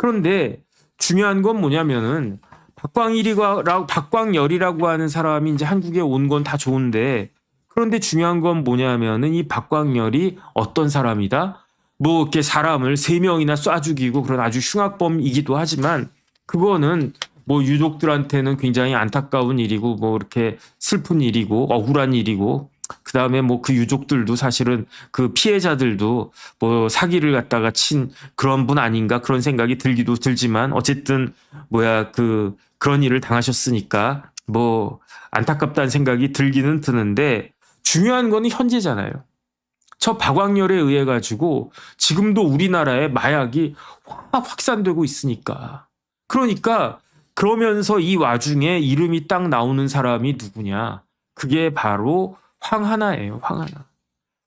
그런데 중요한 건 뭐냐면은 박광열이라고 하는 사람이 이제 한국에 온 건 다 좋은데 그런데 중요한 건 뭐냐면은 이 박광열이 어떤 사람이다? 뭐 이렇게 사람을 3명이나 쏴 죽이고 그런 아주 흉악범이기도 하지만 그거는 뭐 유족들한테는 굉장히 안타까운 일이고 뭐 이렇게 슬픈 일이고 억울한 일이고 그다음에 뭐 그 유족들도 사실은 그 피해자들도 뭐 사기를 갖다가 친 그런 분 아닌가 그런 생각이 들기도 들지만 어쨌든 그런 일을 당하셨으니까 뭐 안타깝다는 생각이 들기는 드는데 중요한 거는 현재잖아요. 저 박광열에 의해 가지고 지금도 우리나라에 마약이 확산되고 있으니까. 그러니까 그러면서 이 와중에 이름이 딱 나오는 사람이 누구냐? 그게 바로 황하나예요. 황하나.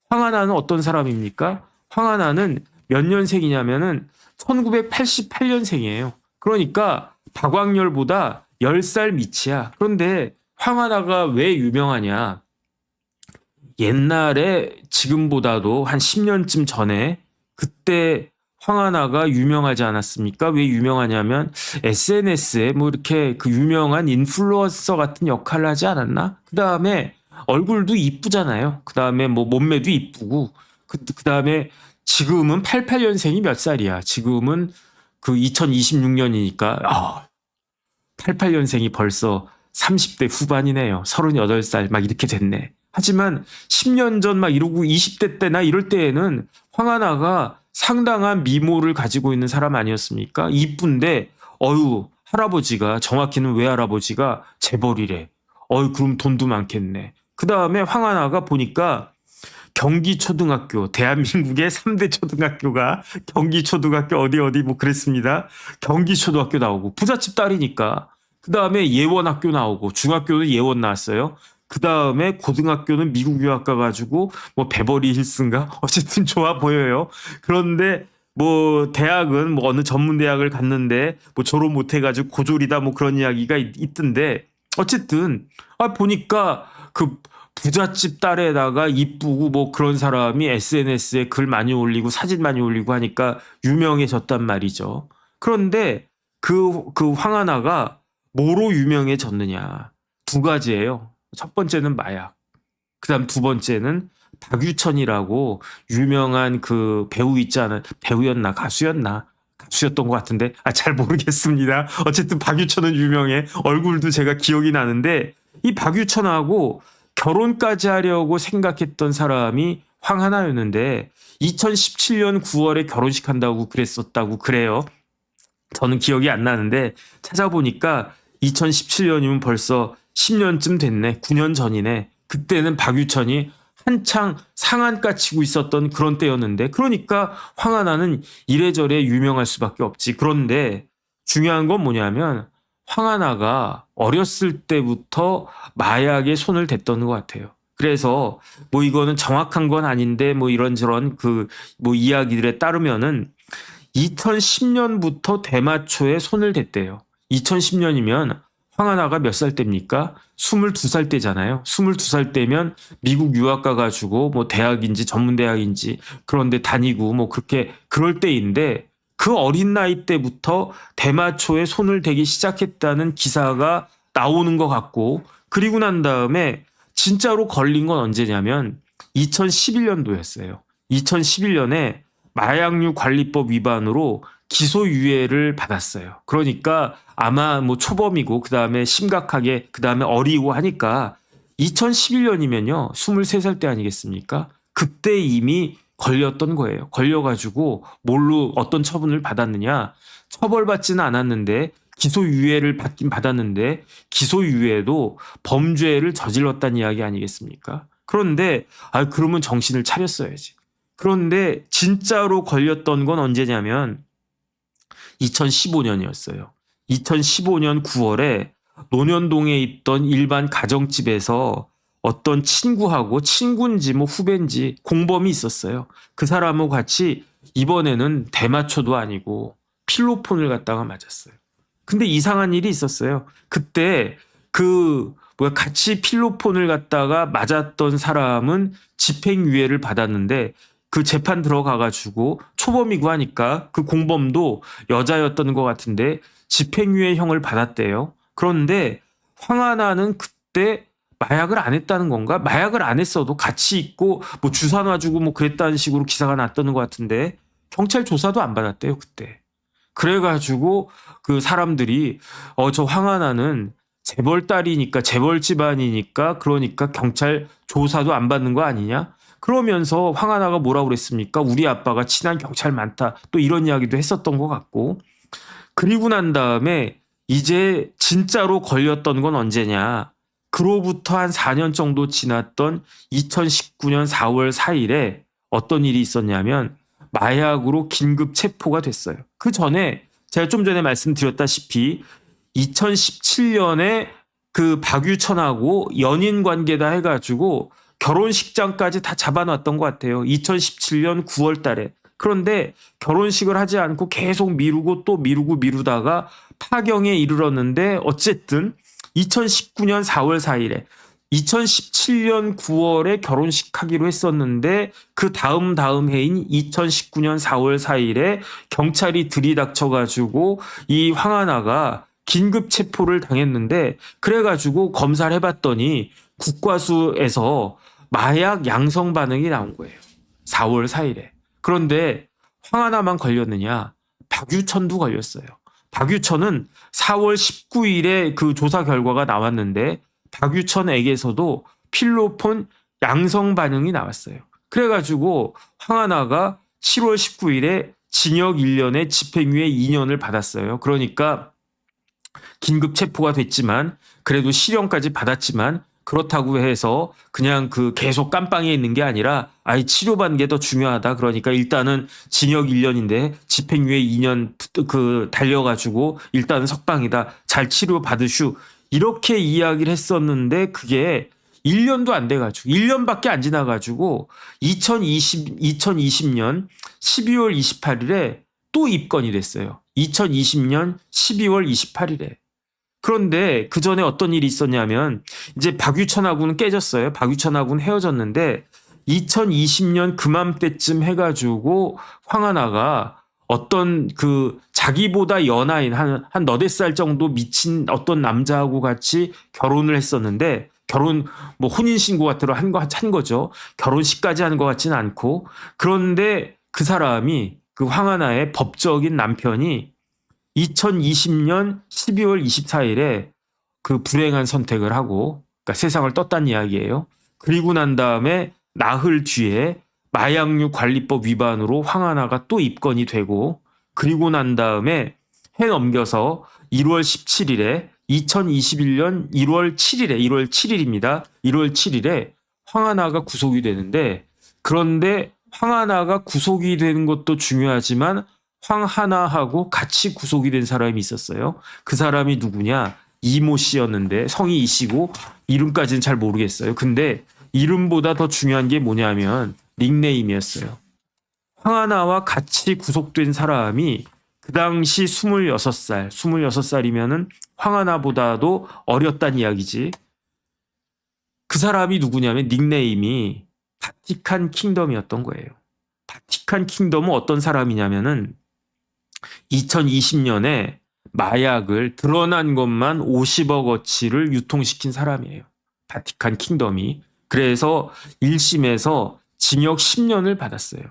황하나는 어떤 사람입니까? 황하나는 몇 년생이냐면은 1988년생이에요. 그러니까 박광열보다 10살 밑이야. 그런데 황하나가 왜 유명하냐? 옛날에 지금보다도 한 10년쯤 전에 그때 황하나가 유명하지 않았습니까? 왜 유명하냐면 SNS에 뭐 이렇게 그 유명한 인플루언서 같은 역할을 하지 않았나? 그 다음에 얼굴도 이쁘잖아요. 그 다음에 뭐 몸매도 이쁘고 그 다음에 지금은 88년생이 몇 살이야? 지금은 그 2026년이니까 88년생이 벌써 30대 후반이네요. 38살 막 이렇게 됐네. 하지만 10년 전 막 이러고 20대 때나 이럴 때에는 황하나가 상당한 미모를 가지고 있는 사람 아니었습니까? 이쁜데 할아버지가 정확히는 외할아버지가 재벌이래. 그럼 돈도 많겠네. 그 다음에 황하나가 보니까 경기초등학교, 대한민국의 3대 초등학교가 경기초등학교 어디 뭐 그랬습니다. 경기초등학교 나오고 부잣집 딸이니까 그 다음에 예원학교 나오고 중학교는 예원 나왔어요. 그 다음에 고등학교는 미국 유학 가가지고 뭐 베버리 힐스인가 어쨌든 좋아 보여요. 그런데 뭐 대학은 뭐 어느 전문 대학을 갔는데 뭐 졸업 못해가지고 고졸이다 뭐 그런 이야기가 있던데 어쨌든 보니까 그 부잣집 딸에다가 이쁘고 뭐 그런 사람이 SNS에 글 많이 올리고 사진 많이 올리고 하니까 유명해졌단 말이죠. 그런데 그 황하나가 뭐로 유명해졌느냐? 2가지예요. 첫 번째는 마약. 그다음 2번째는 박유천이라고 유명한 그 배우 있잖아요. 배우였나 가수였나? 가수였던 것 같은데 잘 모르겠습니다. 어쨌든 박유천은 유명해. 얼굴도 제가 기억이 나는데 이 박유천하고 결혼까지 하려고 생각했던 사람이 황하나였는데 2017년 9월에 결혼식 한다고 그랬었다고 그래요. 저는 기억이 안 나는데 찾아보니까 2017년이면 벌써 10년쯤 됐네. 9년 전이네. 그때는 박유천이 한창 상한가 치고 있었던 그런 때였는데 그러니까 황하나는 이래저래 유명할 수밖에 없지. 그런데 중요한 건 뭐냐면 황하나가 어렸을 때부터 마약에 손을 댔던 것 같아요. 그래서 뭐 이거는 정확한 건 아닌데 뭐 이런저런 그 뭐 이야기들에 따르면은 2010년부터 대마초에 손을 댔대요. 2010년이면 황하나가 몇 살 때입니까? 22살 때잖아요. 22살 때면 미국 유학 가가지고 뭐 대학인지 전문대학인지 그런데 다니고 뭐 그렇게 그럴 때인데 그 어린 나이 때부터 대마초에 손을 대기 시작했다는 기사가 나오는 것 같고 그리고 난 다음에 진짜로 걸린 건 언제냐면 2011년도였어요. 2011년에 마약류 관리법 위반으로 기소유예를 받았어요. 그러니까 아마 뭐 초범이고 그다음에 심각하게 그다음에 어리고 하니까 2011년이면요. 23살 때 아니겠습니까? 그때 이미 걸렸던 거예요. 걸려가지고 뭘로 어떤 처분을 받았느냐. 처벌받지는 않았는데 기소유예를 받긴 받았는데 기소유예도 범죄를 저질렀다는 이야기 아니겠습니까? 그런데 그러면 정신을 차렸어야지. 그런데 진짜로 걸렸던 건 언제냐면 2015년이었어요. 2015년 9월에 논현동에 있던 일반 가정집에서 어떤 친구하고 친구인지 뭐 후배인지 공범이 있었어요. 그 사람하고 같이 이번에는 대마초도 아니고 필로폰을 갖다가 맞았어요. 근데 이상한 일이 있었어요. 그때 같이 필로폰을 갖다가 맞았던 사람은 집행유예를 받았는데 그 재판 들어가가지고 초범이고 하니까 그 공범도 여자였던 것 같은데 집행유예 형을 받았대요. 그런데 황하나는 그때 마약을 안 했다는 건가? 마약을 안 했어도 같이 있고 뭐 주사 놔주고 뭐 그랬다는 식으로 기사가 났던 것 같은데 경찰 조사도 안 받았대요 그때. 그래가지고 그 사람들이 저 황하나는 재벌 딸이니까 재벌 집안이니까 그러니까 경찰 조사도 안 받는 거 아니냐? 그러면서 황하나가 뭐라고 그랬습니까? 우리 아빠가 친한 경찰 많다. 또 이런 이야기도 했었던 것 같고. 그리고 난 다음에 이제 진짜로 걸렸던 건 언제냐? 그로부터 한 4년 정도 지났던 2019년 4월 4일에 어떤 일이 있었냐면 마약으로 긴급 체포가 됐어요. 그 전에 제가 좀 전에 말씀드렸다시피 2017년에 그 박유천하고 연인 관계다 해가지고 결혼식장까지 다 잡아놨던 것 같아요. 2017년 9월 달에. 그런데 결혼식을 하지 않고 계속 미루고 또 미루다가 파경에 이르렀는데 어쨌든 2019년 4월 4일에 2017년 9월에 결혼식 하기로 했었는데 그 다음 해인 2019년 4월 4일에 경찰이 들이닥쳐가지고 이 황하나가 긴급 체포를 당했는데 그래가지고 검사를 해봤더니 국과수에서 마약 양성 반응이 나온 거예요. 4월 4일에. 그런데 황하나만 걸렸느냐? 박유천도 걸렸어요. 박유천은 4월 19일에 그 조사 결과가 나왔는데 박유천에게서도 필로폰 양성 반응이 나왔어요. 그래가지고 황하나가 7월 19일에 징역 1년에 집행유예 2년을 받았어요. 그러니까 긴급 체포가 됐지만 그래도 실형까지 받았지만 그렇다고 해서 그냥 그 계속 깜빵에 있는 게 아니라 치료받는 게 더 중요하다. 그러니까 일단은 징역 1년인데 집행유예 2년 그 달려가지고 일단은 석방이다. 잘 치료받으슈. 이렇게 이야기를 했었는데 그게 1년도 안 돼가지고 1년밖에 안 지나가지고 2020년 12월 28일에 또 입건이 됐어요. 2020년 12월 28일에. 그런데 그 전에 어떤 일이 있었냐면 이제 박유천하고는 깨졌어요. 박유천하고는 헤어졌는데 2020년 그맘때쯤 해가지고 황하나가 어떤 그 자기보다 연하인 한 너댓 살 정도 미친 어떤 남자하고 같이 결혼을 했었는데 결혼 뭐 혼인신고 같은 거 한 거죠. 결혼식까지 하는 것 같지는 않고 그런데 그 사람이 그 황하나의 법적인 남편이 2020년 12월 24일에 그 불행한 선택을 하고 그러니까 세상을 떴다는 이야기예요. 그리고 난 다음에 나흘 뒤에 마약류 관리법 위반으로 황하나가 또 입건이 되고 그리고 난 다음에 해 넘겨서 1월 17일에 2021년 1월 7일입니다. 1월 7일에 황하나가 구속이 되는데 그런데 황하나가 구속이 되는 것도 중요하지만 황하나하고 같이 구속이 된 사람이 있었어요. 그 사람이 누구냐? 이모 씨였는데 성이 이씨고 이름까지는 잘 모르겠어요. 근데 이름보다 더 중요한 게 뭐냐면 닉네임이었어요. 황하나와 같이 구속된 사람이 그 당시 26살, 26살이면은 황하나보다도 어렸단 이야기지. 그 사람이 누구냐면 닉네임이 바티칸 킹덤이었던 거예요. 바티칸 킹덤은 어떤 사람이냐면은 2020년에 마약을 드러난 것만 50억 어치를 유통시킨 사람이에요. 바티칸 킹덤이. 그래서 1심에서 징역 10년을 받았어요.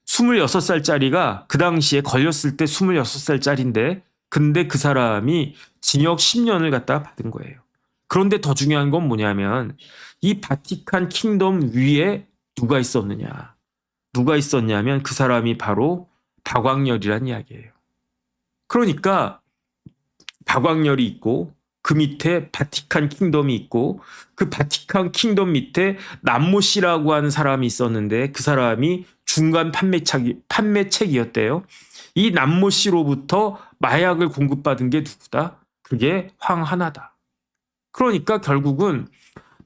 26살짜리가 그 당시에 걸렸을 때 26살짜리인데 근데 그 사람이 징역 10년을 갖다가 받은 거예요. 그런데 더 중요한 건 뭐냐면 이 바티칸 킹덤 위에 누가 있었느냐. 누가 있었냐면 그 사람이 바로 박광렬이란 이야기예요. 그러니까 박광렬이 있고 그 밑에 바티칸 킹덤이 있고 그 바티칸 킹덤 밑에 남모 씨라고 하는 사람이 있었는데 그 사람이 중간 판매책이었대요. 이 남모 씨로부터 마약을 공급받은 게 누구다? 그게 황하나다. 그러니까 결국은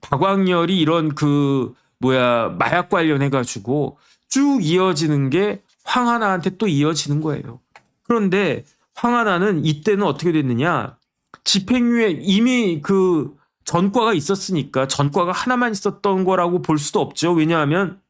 박광렬이 이런 마약 관련해가지고 쭉 이어지는 게 황하나한테 또 이어지는 거예요. 그런데 황하나는 이때는 어떻게 됐느냐? 집행유예 이미 그 전과가 있었으니까 전과가 하나만 있었던 거라고 볼 수도 없죠. 왜냐하면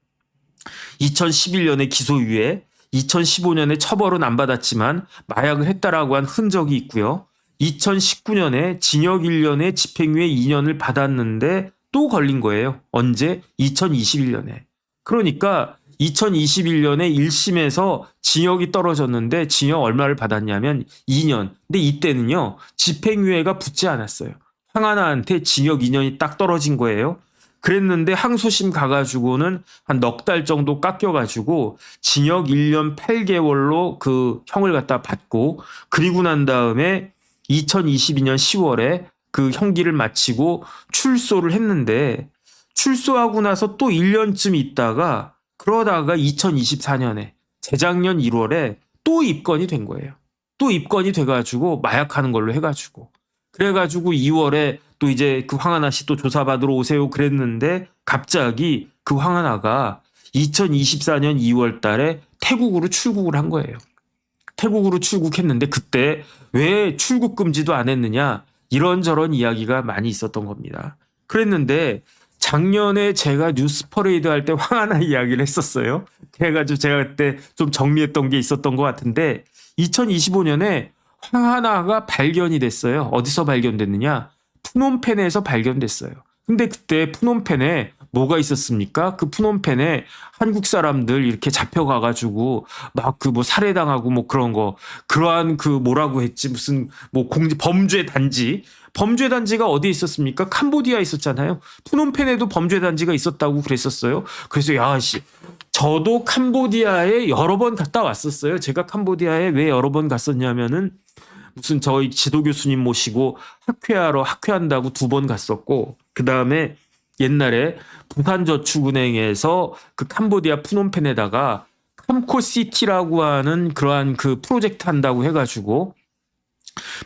2011년에 기소유예, 2015년에 처벌은 안 받았지만 마약을 했다라고 한 흔적이 있고요. 2019년에 징역 1년에 집행유예 2년을 받았는데 또 걸린 거예요. 언제? 2021년에. 그러니까 2021년에 1심에서 징역이 떨어졌는데 징역 얼마를 받았냐면 2년. 근데 이때는요. 집행유예가 붙지 않았어요. 황하나한테 징역 2년이 딱 떨어진 거예요. 그랬는데 항소심 가가지고는 한 넉 달 정도 깎여가지고 징역 1년 8개월로 그 형을 갖다 받고, 그리고 난 다음에 2022년 10월에 그 형기를 마치고 출소를 했는데, 출소하고 나서 또 1년쯤 있다가 그러다가 2024년에 재작년 1월에 또 입건이 된 거예요. 또 입건이 돼가지고 마약하는 걸로 해가지고, 그래가지고 2월에 또 이제 그 황하나 씨 또 조사받으러 오세요 그랬는데, 갑자기 그 황하나가 2024년 2월 달에 태국으로 출국을 한 거예요. 태국으로 출국했는데 그때 왜 출국 금지도 안 했느냐, 이런저런 이야기가 많이 있었던 겁니다. 그랬는데 작년에 제가 뉴스 퍼레이드 할 때 황하나 이야기를 했었어요. 그래가지고 제가 그때 좀 정리했던 게 있었던 것 같은데, 2025년에 황하나가 발견이 됐어요. 어디서 발견됐느냐? 푸놈펜에서 발견됐어요. 근데 그때 푸놈펜에 뭐가 있었습니까? 그 푸놈펜에 한국 사람들 이렇게 잡혀가가지고 막 그 뭐 살해당하고 뭐 그런 거, 그러한 그 뭐라고 했지, 무슨 뭐 범죄 단지. 범죄 단지가 어디 있었습니까? 캄보디아에 있었잖아요. 푸놈펜에도 범죄 단지가 있었다고 그랬었어요. 그래서 야씨, 저도 캄보디아에 여러 번 갔다 왔었어요. 제가 캄보디아에 왜 여러 번 갔었냐면은 무슨 저희 지도 교수님 모시고 학회한다고 2번 갔었고, 그 다음에 옛날에 부산저축은행에서 그 캄보디아 푸놈펜에다가 캄코시티라고 하는 그러한 그 프로젝트 한다고 해가지고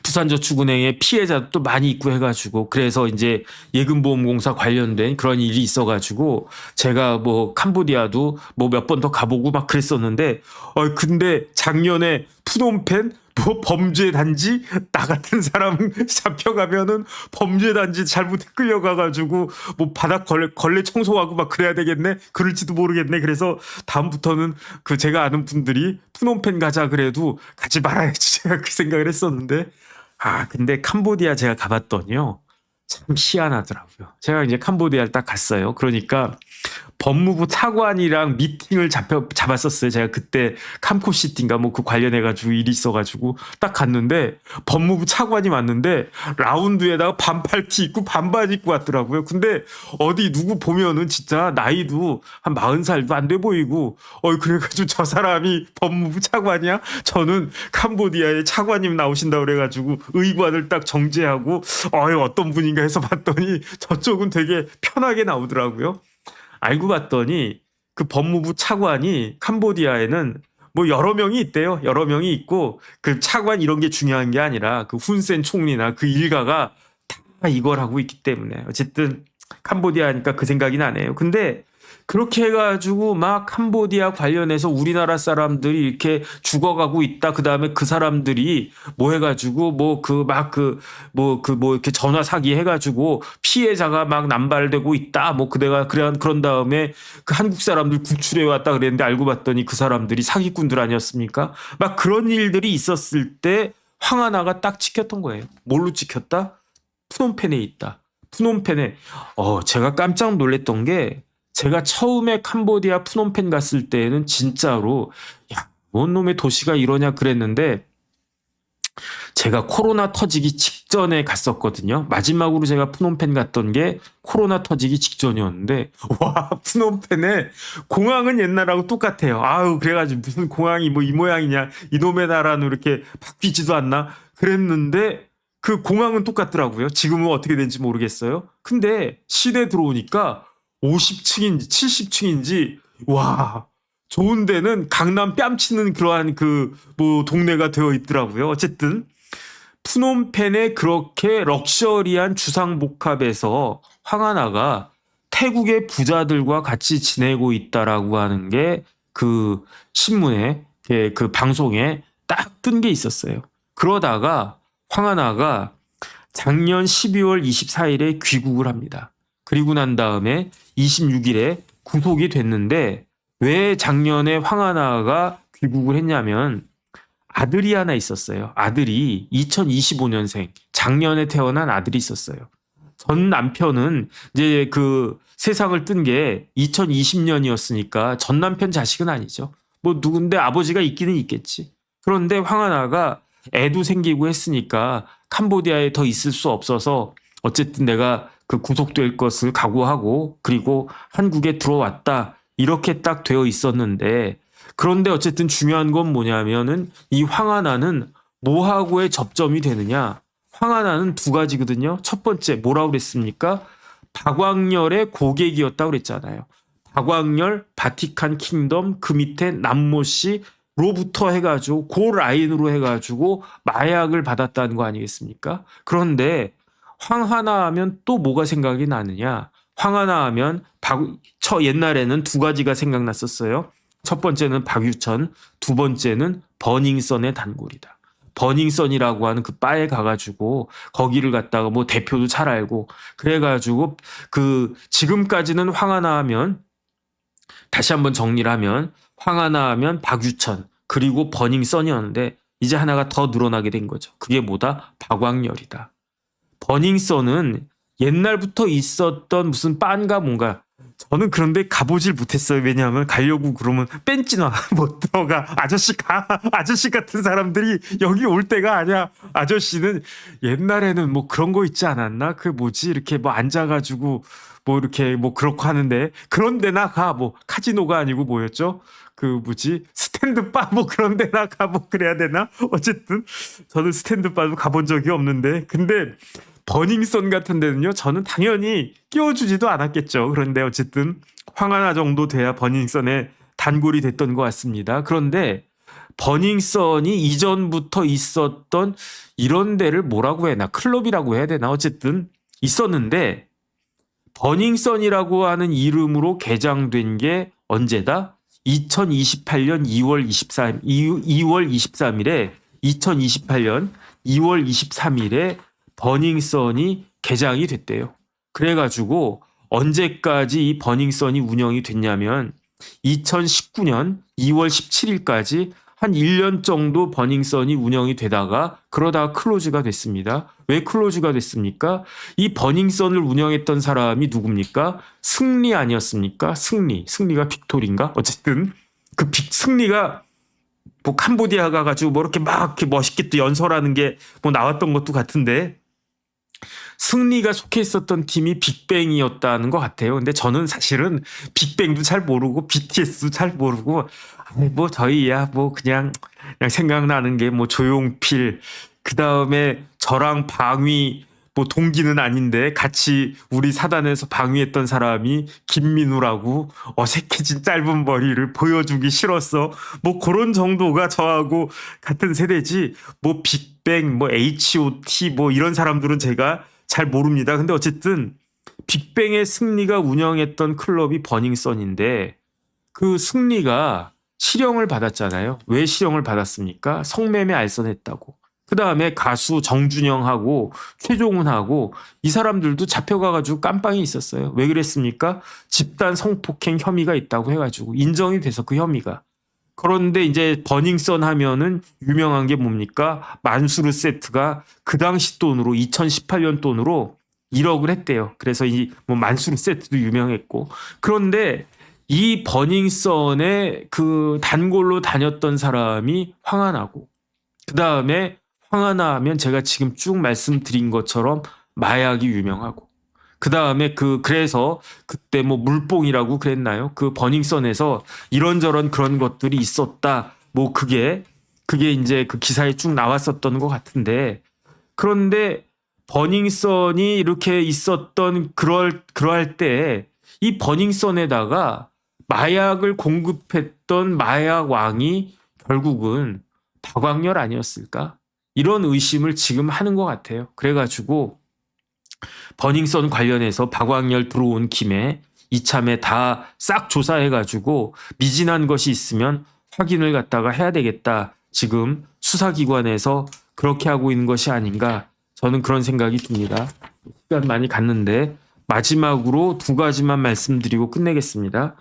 부산저축은행의 피해자도 많이 있고 해가지고, 그래서 이제 예금보험공사 관련된 그런 일이 있어가지고 제가 뭐 캄보디아도 뭐 몇 번 더 가보고 막 그랬었는데, 근데 작년에 푸놈펜 뭐 범죄 단지, 나 같은 사람 잡혀가면은 범죄 단지 잘못 끌려가가지고 뭐 바닥 걸레 청소하고 막 그래야 되겠네, 그럴지도 모르겠네. 그래서 다음부터는 그 제가 아는 분들이 푸놈펜 가자 그래도 가지 말아야지, 제가 그 생각을 했었는데, 근데 캄보디아 제가 가봤더니요, 참 희한하더라고요. 제가 이제 캄보디아를 딱 갔어요. 그러니까 법무부 차관이랑 미팅을 잡았었어요. 제가 그때 캄코시티인가 뭐 그 관련해가지고 일이 있어가지고 딱 갔는데, 법무부 차관이 왔는데 라운드에다가 반팔티 입고 반바지 입고 왔더라고요. 근데 어디 누구 보면은 진짜 나이도 한 40살도 안 돼 보이고, 그래가지고 저 사람이 법무부 차관이야? 저는 캄보디아에 차관님 나오신다 그래가지고 의관을 딱 정제하고 어떤 분인가 해서 봤더니 저쪽은 되게 편하게 나오더라고요. 알고 봤더니 그 법무부 차관이 캄보디아에는 뭐 여러 명이 있대요. 여러 명이 있고, 그 차관 이런 게 중요한 게 아니라 그 훈센 총리나 그 일가가 다 이걸 하고 있기 때문에, 어쨌든 캄보디아니까 그 생각이 나네요. 근데 그렇게 해가지고 막 캄보디아 관련해서 우리나라 사람들이 이렇게 죽어가고 있다. 그 다음에 그 사람들이 뭐 해가지고 뭐 이렇게 전화 사기 해가지고 피해자가 막 남발되고 있다. 뭐 그런 다음에 그 한국 사람들 구출해 왔다 그랬는데, 알고 봤더니 그 사람들이 사기꾼들 아니었습니까? 막 그런 일들이 있었을 때 황하나가 딱 찍혔던 거예요. 뭘로 찍혔다? 푸놈펜에 있다. 푸놈펜에. 제가 깜짝 놀랐던 게, 제가 처음에 캄보디아 푸놈펜 갔을 때는 진짜로 뭔 놈의 도시가 이러냐 그랬는데, 제가 코로나 터지기 직전에 갔었거든요. 마지막으로 제가 푸놈펜 갔던 게 코로나 터지기 직전이었는데, 와, 푸놈펜에 공항은 옛날하고 똑같아요. 그래가지고 무슨 공항이 뭐 이 모양이냐, 이놈의 나라는 이렇게 바뀌지도 않나 그랬는데, 그 공항은 똑같더라고요. 지금은 어떻게 된지 모르겠어요. 근데 시내 들어오니까 50층인지 70층인지, 와, 좋은 데는 강남 뺨치는 그러한 그 뭐 동네가 되어 있더라고요. 어쨌든 푸놈펜의 그렇게 럭셔리한 주상복합에서 황하나가 태국의 부자들과 같이 지내고 있다라고 하는 게 그 신문에, 그 방송에 딱 뜬 게 있었어요. 그러다가 황하나가 작년 12월 24일에 귀국을 합니다. 그리고 난 다음에 26일에 구속이 됐는데, 왜 작년에 황하나가 귀국을 했냐면 아들이 하나 있었어요. 아들이 2025년생, 작년에 태어난 아들이 있었어요. 전 남편은 이제 그 세상을 뜬 게 2020년이었으니까 전 남편 자식은 아니죠. 뭐 누군데 아버지가 있기는 있겠지. 그런데 황하나가 애도 생기고 했으니까 캄보디아에 더 있을 수 없어서 어쨌든 내가 그 구속될 것을 각오하고 그리고 한국에 들어왔다. 이렇게 딱 되어 있었는데 그런데 어쨌든 중요한 건 뭐냐면은 이 황하나는 뭐하고의 접점이 되느냐. 황하나는 두 가지거든요. 첫 번째 뭐라고 그랬습니까? 박왕렬의 고객이었다고 그랬잖아요. 박왕렬, 바티칸 킹덤, 그 밑에 남모씨로부터 해가지고 그 라인으로 해가지고 마약을 받았다는 거 아니겠습니까? 그런데 황하나 하면 또 뭐가 생각이 나느냐? 황하나 하면 옛날에는 두 가지가 생각났었어요. 첫 번째는 박유천, 두 번째는 버닝썬의 단골이다. 버닝썬이라고 하는 그 바에 가가지고 거기를 갔다가 뭐 대표도 잘 알고 그래가지고 그 지금까지는 황하나 하면 다시 한번 정리를 하면 황하나 하면 박유천 그리고 버닝썬이었는데 이제 하나가 더 늘어나게 된 거죠. 그게 뭐다? 박왕렬이다. 버닝썬은 옛날부터 있었던 무슨 빤가 뭔가 저는 그런데 가보질 못했어요. 왜냐하면 가려고 그러면 뺀지나 못 들어가. 아저씨 가. 아저씨 같은 사람들이 여기 올 때가 아니야. 아저씨는 옛날에는 뭐 그런 거 있지 않았나? 그 뭐지 이렇게 뭐 앉아가지고 뭐 이렇게 뭐 그렇고 하는데 그런 데나 가. 뭐 카지노가 아니고 뭐였죠? 그 뭐지 스탠드바 뭐 그런 데나 가 뭐 그래야 되나? 어쨌든 저는 스탠드바도 가본 적이 없는데 근데 버닝썬 같은 데는요, 저는 당연히 끼워주지도 않았겠죠. 그런데 어쨌든 황하나 정도 돼야 버닝썬의 단골이 됐던 것 같습니다. 그런데 버닝썬이 이전부터 있었던 이런 데를 뭐라고 해야 되나, 클럽이라고 해야 되나, 어쨌든 있었는데 버닝썬이라고 하는 이름으로 개장된 게 언제다? 2028년 2월 23일에 2028년 2월 23일에 버닝썬이 개장이 됐대요. 그래가지고 언제까지 이 버닝썬이 운영이 됐냐면 2019년 2월 17일까지 한 1년 정도 버닝썬이 운영이 되다가 그러다가 클로즈가 됐습니다. 왜 클로즈가 됐습니까? 이 버닝썬을 운영했던 사람이 누굽니까? 승리 아니었습니까? 승리가 빅토리인가? 어쨌든 그 승리가 뭐 캄보디아 가가지고 뭐 이렇게 막 이렇게 멋있게 또 연설하는 게 뭐 나왔던 것도 같은데 승리가 속해 있었던 팀이 빅뱅이었다는 것 같아요. 근데 저는 사실은 빅뱅도 잘 모르고 BTS도 잘 모르고 뭐 저희야 뭐 그냥 생각나는 게 뭐 조용필 그 다음에 저랑 방위 뭐 동기는 아닌데 같이 우리 사단에서 방위했던 사람이 김민우라고 어색해진 짧은 머리를 보여주기 싫었어. 뭐 그런 정도가 저하고 같은 세대지 뭐 빅뱅 뭐 H.O.T 뭐 이런 사람들은 제가 잘 모릅니다. 근데 어쨌든 빅뱅의 승리가 운영했던 클럽이 버닝썬인데 그 승리가 실형을 받았잖아요. 왜 실형을 받았습니까? 성매매 알선했다고. 그 다음에 가수 정준영하고 최종훈하고 이 사람들도 잡혀가가지고 깜빵이 있었어요. 왜 그랬습니까? 집단 성폭행 혐의가 있다고 해가지고 인정이 돼서 그 혐의가. 그런데 이제 버닝썬 하면은 유명한 게 뭡니까? 만수르 세트가 그 당시 돈으로 2018년 돈으로 1억을 했대요. 그래서 이 뭐 만수르 세트도 유명했고. 그런데 이 버닝썬의 그 단골로 다녔던 사람이 황하나고 그 다음에 황하나 하면 제가 지금 쭉 말씀드린 것처럼 마약이 유명하고 그 다음에 그래서 그때 뭐 물뽕이라고 그랬나요? 그 버닝썬에서 이런저런 그런 것들이 있었다. 뭐 그게 이제 그 기사에 쭉 나왔었던 것 같은데 그런데 버닝썬이 이렇게 있었던 그럴 때 이 버닝썬에다가 마약을 공급했던 마약 왕이 결국은 박왕렬 아니었을까? 이런 의심을 지금 하는 것 같아요. 그래가지고 버닝썬 관련해서 박왕렬 들어온 김에 이참에 다 싹 조사해가지고 미진한 것이 있으면 확인을 갖다가 해야 되겠다. 지금 수사기관에서 그렇게 하고 있는 것이 아닌가. 저는 그런 생각이 듭니다. 시간 많이 갔는데 마지막으로 두 가지만 말씀드리고 끝내겠습니다.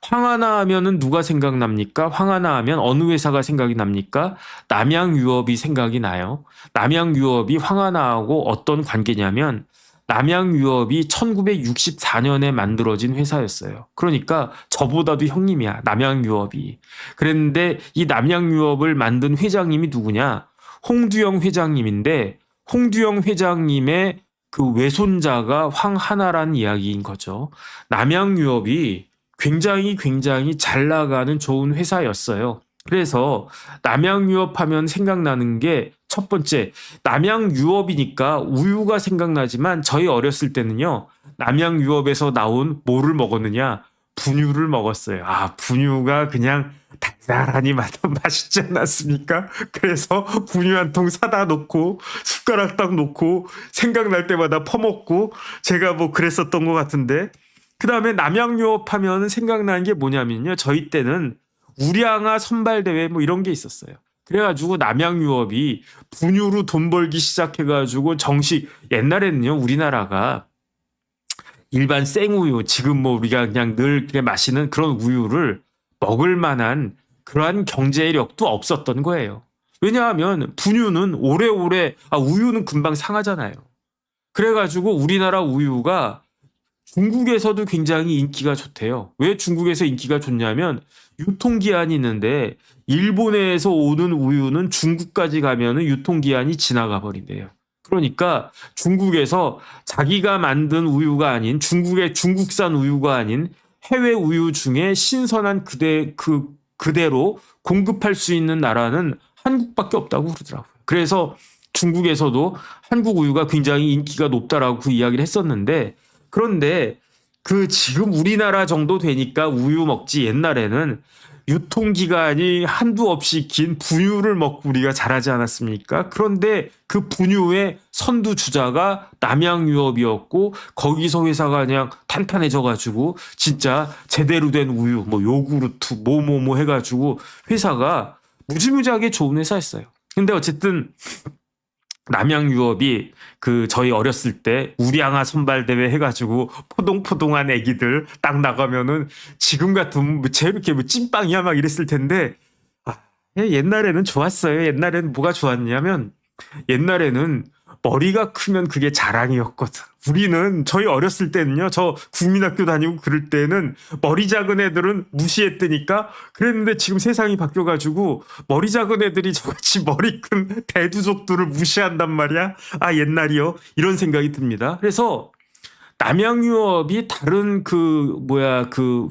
황하나 하면은 누가 생각납니까? 황하나 하면 어느 회사가 생각이 납니까? 남양유업이 생각이 나요. 남양유업이 황하나하고 어떤 관계냐면 남양유업이 1964년에 만들어진 회사였어요. 그러니까 저보다도 형님이야. 남양유업이. 그랬는데 이 남양유업을 만든 회장님이 누구냐? 홍두영 회장님인데 홍두영 회장님의 그 외손자가 황하나라는 이야기인 거죠. 남양유업이 굉장히 잘 나가는 좋은 회사였어요. 그래서 남양유업 하면 생각나는 게 첫 번째, 남양유업이니까 우유가 생각나지만 저희 어렸을 때는요, 남양유업에서 나온 뭐를 먹었느냐? 분유를 먹었어요. 아, 분유가 그냥 달달하니 맛있지 않았습니까? 그래서 분유 한 통 사다 놓고 숟가락 딱 놓고 생각날 때마다 퍼먹고 제가 뭐 그랬었던 것 같은데, 그 다음에 남양유업 하면 생각나는 게 뭐냐면요. 저희 때는 우량아 선발대회 뭐 이런 게 있었어요. 그래가지고 남양유업이 분유로 돈 벌기 시작해가지고 정식, 옛날에는요, 우리나라가 일반 생우유, 지금 뭐 우리가 그냥 늘 이렇게 마시는 그런 우유를 먹을 만한 그러한 경제력도 없었던 거예요. 왜냐하면 분유는 오래오래, 우유는 금방 상하잖아요. 그래가지고 우리나라 우유가 중국에서도 굉장히 인기가 좋대요. 왜 중국에서 인기가 좋냐면 유통기한이 있는데 일본에서 오는 우유는 중국까지 가면은 유통기한이 지나가 버린대요. 그러니까 중국에서 자기가 만든 우유가 아닌 중국산 우유가 아닌 해외 우유 중에 신선한 그대로 공급할 수 있는 나라는 한국밖에 없다고 그러더라고요. 그래서 중국에서도 한국 우유가 굉장히 인기가 높다라고 그 이야기를 했었는데, 그런데 그 지금 우리나라 정도 되니까 우유 먹지, 옛날에는 유통기간이 한두 없이 긴 분유를 먹고 우리가 자라지 않았습니까? 그런데 그 분유의 선두주자가 남양유업이었고, 거기서 회사가 그냥 탄탄해져가지고 진짜 제대로 된 우유, 뭐 요구르트, 뭐뭐뭐 해가지고 회사가 무지무지하게 좋은 회사였어요. 근데 어쨌든 남양유업이 그 저희 어렸을 때 우량아 선발대회 해가지고 포동포동한 애기들 딱 나가면은 지금 같으면 쟤 이렇게 뭐 찐빵이야 막 이랬을 텐데, 옛날에는 좋았어요. 옛날에는 뭐가 좋았냐면 옛날에는 머리가 크면 그게 자랑이었거든. 우리는 저희 어렸을 때는요, 저 국민학교 다니고 그럴 때는 머리 작은 애들은 무시했다니까. 그랬는데 지금 세상이 바뀌어가지고 머리 작은 애들이 저같이 머리 큰 대두족들을 무시한단 말이야. 옛날이요. 이런 생각이 듭니다. 그래서 남양유업이 다른 그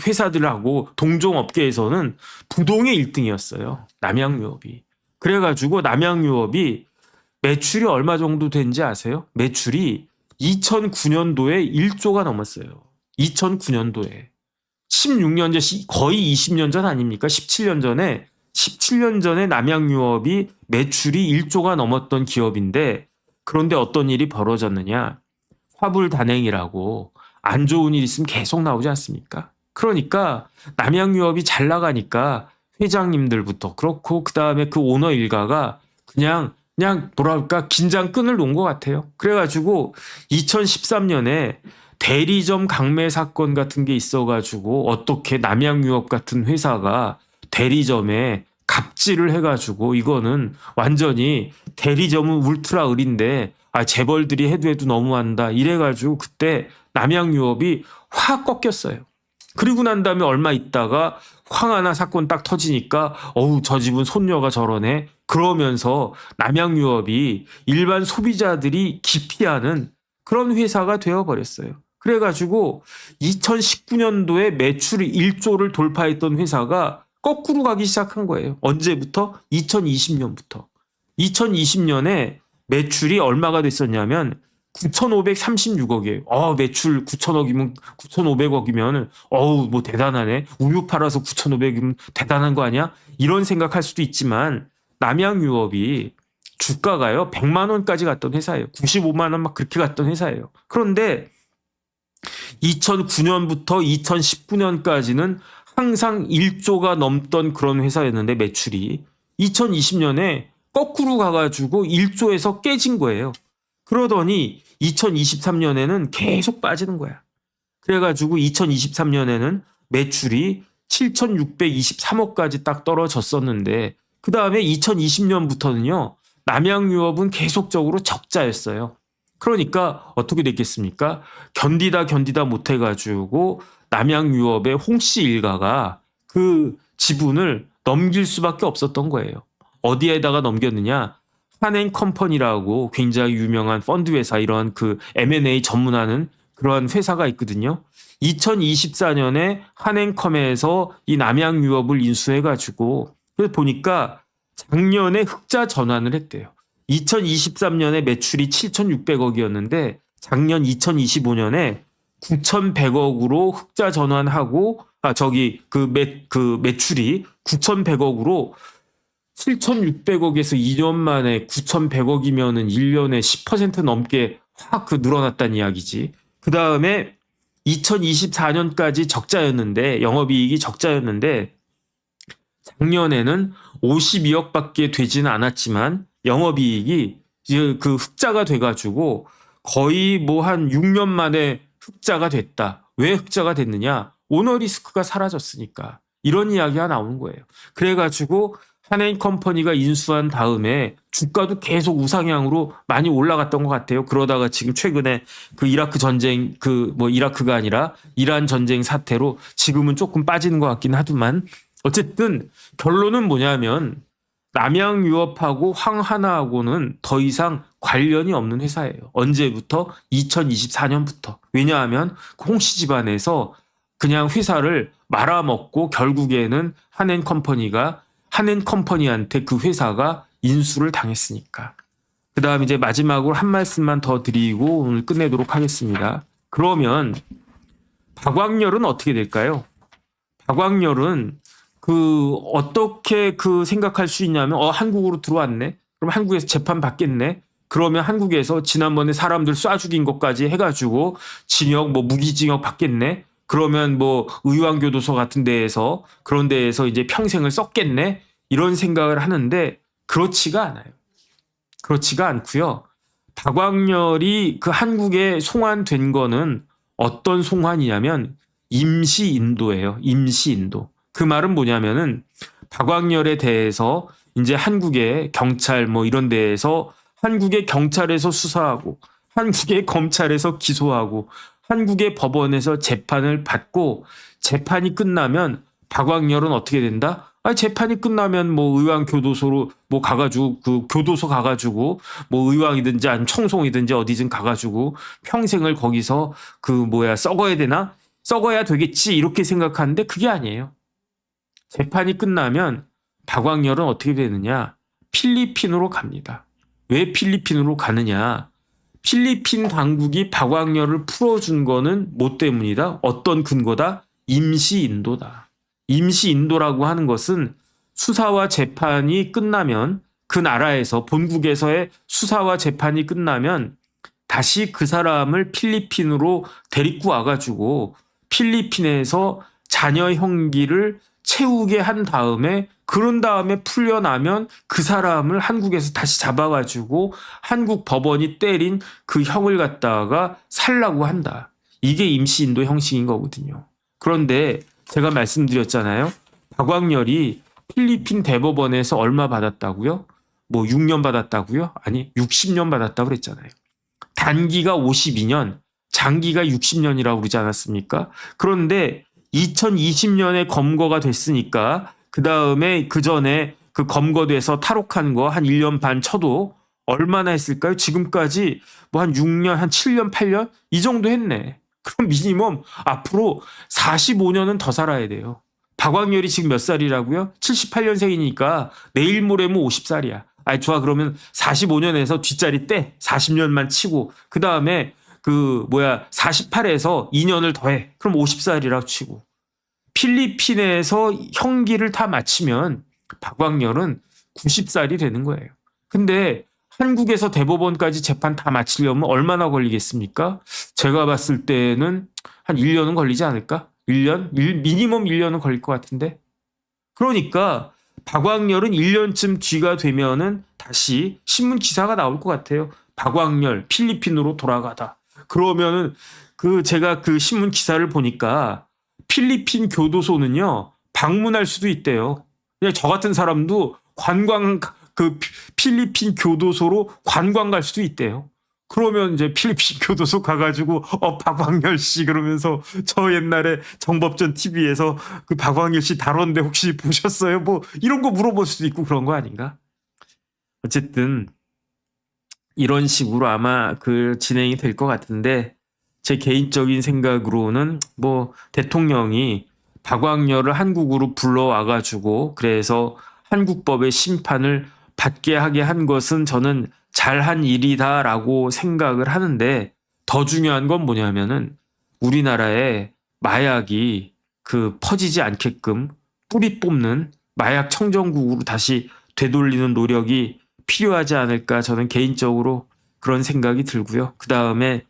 회사들하고 동종업계에서는 부동의 1등이었어요. 남양유업이. 그래가지고 남양유업이 매출이 얼마 정도 된지 아세요? 매출이 2009년도에 1조가 넘었어요. 2009년도에. 16년 전, 거의 20년 전 아닙니까? 17년 전에 남양유업이 매출이 1조가 넘었던 기업인데, 그런데 어떤 일이 벌어졌느냐? 화불단행이라고 안 좋은 일 있으면 계속 나오지 않습니까? 그러니까 남양유업이 잘 나가니까 회장님들부터 그렇고 그 다음에 그 오너 일가가 그냥 뭐랄까 긴장끈을 놓은 것 같아요. 그래가지고 2013년에 대리점 강매 사건 같은 게 있어가지고 어떻게 남양유업 같은 회사가 대리점에 갑질을 해가지고 이거는 완전히 대리점은 울트라 을인데 재벌들이 해도 너무한다 이래가지고 그때 남양유업이 확 꺾였어요. 그리고 난 다음에 얼마 있다가 황하나 사건 딱 터지니까 저 집은 손녀가 저러네. 그러면서 남양유업이 일반 소비자들이 기피하는 그런 회사가 되어버렸어요. 그래가지고 2019년도에 매출이 1조를 돌파했던 회사가 거꾸로 가기 시작한 거예요. 언제부터? 2020년부터. 2020년에 매출이 얼마가 됐었냐면 9,536억이에요. 매출 9,500억이면 뭐 대단하네. 우유 팔아서 9,500이면 대단한 거 아니야? 이런 생각할 수도 있지만 남양유업이 주가가요 100만 원까지 갔던 회사예요. 95만 원 막 그렇게 갔던 회사예요. 그런데 2009년부터 2019년까지는 항상 1조가 넘던 그런 회사였는데 매출이 2020년에 거꾸로 가가지고 1조에서 깨진 거예요. 그러더니 2023년에는 계속 빠지는 거야. 그래가지고 2023년에는 매출이 7,623억까지 딱 떨어졌었는데 그 다음에 2020년부터는요. 남양유업은 계속적으로 적자였어요. 그러니까 어떻게 됐겠습니까? 견디다 못해가지고 남양유업의 홍씨 일가가 그 지분을 넘길 수밖에 없었던 거예요. 어디에다가 넘겼느냐? 한행컴퍼니라고 굉장히 유명한 펀드 회사 이런 그 M&A 전문하는 그러한 회사가 있거든요. 2024년에 한행컴에서 이 남양유업을 인수해가지고 그래서 보니까 작년에 흑자 전환을 했대요. 2023년에 매출이 7,600억이었는데 작년 2025년에 9,100억으로 흑자 전환하고 그 매출이 9,100억으로 7,600억에서 2년 만에 9,100억이면은 1년에 10% 넘게 확 늘어났다는 이야기지. 그 다음에 2024년까지 적자였는데 영업이익이 적자였는데 작년에는 52억밖에 되지는 않았지만 영업이익이 이제 그 흑자가 돼가지고 거의 뭐 한 6년 만에 흑자가 됐다. 왜 흑자가 됐느냐? 오너리스크가 사라졌으니까. 이런 이야기가 나오는 거예요. 그래가지고 한행컴퍼니가 인수한 다음에 주가도 계속 우상향으로 많이 올라갔던 것 같아요. 그러다가 지금 최근에 그 이라크 전쟁 이라크가 아니라 이란 전쟁 사태로 지금은 조금 빠지는 것 같긴 하지만 어쨌든 결론은 뭐냐면 남양유업하고 황하나하고는 더 이상 관련이 없는 회사예요. 언제부터? 2024년부터. 왜냐하면 홍씨 집안에서 그냥 회사를 말아먹고 결국에는 한행컴퍼니한테 그 회사가 인수를 당했으니까. 그 다음 이제 마지막으로 한 말씀만 더 드리고 오늘 끝내도록 하겠습니다. 그러면 박광렬은 어떻게 될까요? 박광렬은 어떻게 생각할 수 있냐면 한국으로 들어왔네. 그럼 한국에서 재판 받겠네. 그러면 한국에서 지난번에 사람들 쏴 죽인 것까지 해가지고 징역 무기징역 받겠네. 그러면 의왕교도소 같은 데에서 그런 데에서 이제 평생을 썩겠네. 이런 생각을 하는데 그렇지가 않아요. 그렇지가 않고요. 박광렬이 그 한국에 송환된 거는 어떤 송환이냐면 임시인도예요. 임시인도. 그 말은 뭐냐면은 박광렬에 대해서 이제 한국의 경찰 이런 데에서 한국의 경찰에서 수사하고 한국의 검찰에서 기소하고 한국의 법원에서 재판을 받고 재판이 끝나면 박광렬은 어떻게 된다? 재판이 끝나면 의왕교도소로 가가지고 그 교도소 가가지고 의왕이든지 아니면 청송이든지 어디든 가가지고 평생을 거기서 썩어야 되나? 썩어야 되겠지 이렇게 생각하는데 그게 아니에요. 재판이 끝나면 박광렬은 어떻게 되느냐? 필리핀으로 갑니다. 왜 필리핀으로 가느냐? 필리핀 당국이 박광렬을 풀어준 거는 뭐 때문이다? 어떤 근거다? 임시인도다. 임시인도라고 하는 것은 수사와 재판이 끝나면 그 나라에서 본국에서의 수사와 재판이 끝나면 다시 그 사람을 필리핀으로 데리고 와가지고 필리핀에서 자녀 형기를 채우게 한 다음에 그런 다음에 풀려나면 그 사람을 한국에서 다시 잡아가지고 한국 법원이 때린 그 형을 갖다가 살라고 한다. 이게 임시인도 형식인 거거든요. 그런데 제가 말씀드렸잖아요. 박광렬이 필리핀 대법원에서 얼마 받았다고요? 6년 받았다고요? 아니 60년 받았다고 그랬잖아요. 단기가 52년, 장기가 60년이라고 그러지 않았습니까? 그런데 2020년에 검거가 됐으니까 그 다음에 그 전에 그 검거돼서 탈옥한 거 한 1년 반 쳐도 얼마나 했을까요? 지금까지 한 6년, 한 7년, 8년? 이 정도 했네. 그럼 미니멈 앞으로 45년은 더 살아야 돼요. 박광렬이 지금 몇 살이라고요? 78년생이니까 내일 모레면 50살이야. 좋아. 그러면 45년에서 뒷자리 떼. 40년만 치고. 그 다음에 48에서 2년을 더해. 그럼 50살이라고 치고. 필리핀에서 형기를 다 마치면 박광렬은 90살이 되는 거예요. 근데 한국에서 대법원까지 재판 다 마치려면 얼마나 걸리겠습니까? 제가 봤을 때는 한 1년은 걸리지 않을까? 1년? 미니멈 1년은 걸릴 것 같은데. 그러니까 박광렬은 1년쯤 뒤가 되면은 다시 신문 기사가 나올 것 같아요. 박광렬 필리핀으로 돌아가다. 그러면은 제가 그 신문 기사를 보니까 필리핀 교도소는요 방문할 수도 있대요. 그냥 저 같은 사람도 필리핀 교도소로 관광 갈 수도 있대요. 그러면 이제 필리핀 교도소 가가지고 박광열 씨 그러면서 저 옛날에 정법전 TV에서 그 박광열 씨 다뤘는데 혹시 보셨어요? 뭐 이런 거 물어볼 수도 있고 그런 거 아닌가? 어쨌든 이런 식으로 아마 그 진행이 될 것 같은데 제 개인적인 생각으로는 뭐 대통령이 박광열을 한국으로 불러와가지고 그래서 한국법의 심판을 받게 하게 한 것은 저는 잘한 일이다라고 생각을 하는데 더 중요한 건 뭐냐면은 우리나라에 마약이 퍼지지 않게끔 뿌리 뽑는 마약 청정국으로 다시 되돌리는 노력이 필요하지 않을까 저는 개인적으로 그런 생각이 들고요. 그 다음에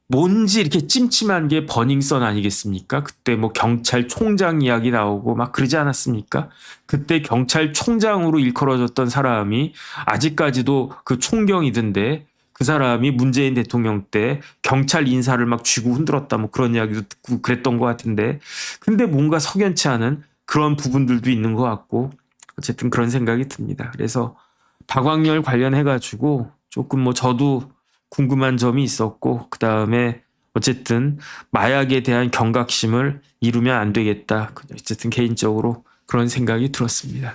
뭔지 이렇게 찜찜한 게 버닝썬 아니겠습니까? 그때 뭐 경찰총장 이야기 나오고 막 그러지 않았습니까? 그때 경찰총장으로 일컬어졌던 사람이 아직까지도 그 총경이던데 그 사람이 문재인 대통령 때 경찰 인사를 막 쥐고 흔들었다 뭐 그런 이야기도 듣고 그랬던 것 같은데 근데 뭔가 석연치 않은 그런 부분들도 있는 것 같고 어쨌든 그런 생각이 듭니다. 그래서 박광열 관련해가지고 조금 뭐 저도 궁금한 점이 있었고 그 다음에 어쨌든 마약에 대한 경각심을 이루면 안 되겠다. 어쨌든 개인적으로 그런 생각이 들었습니다.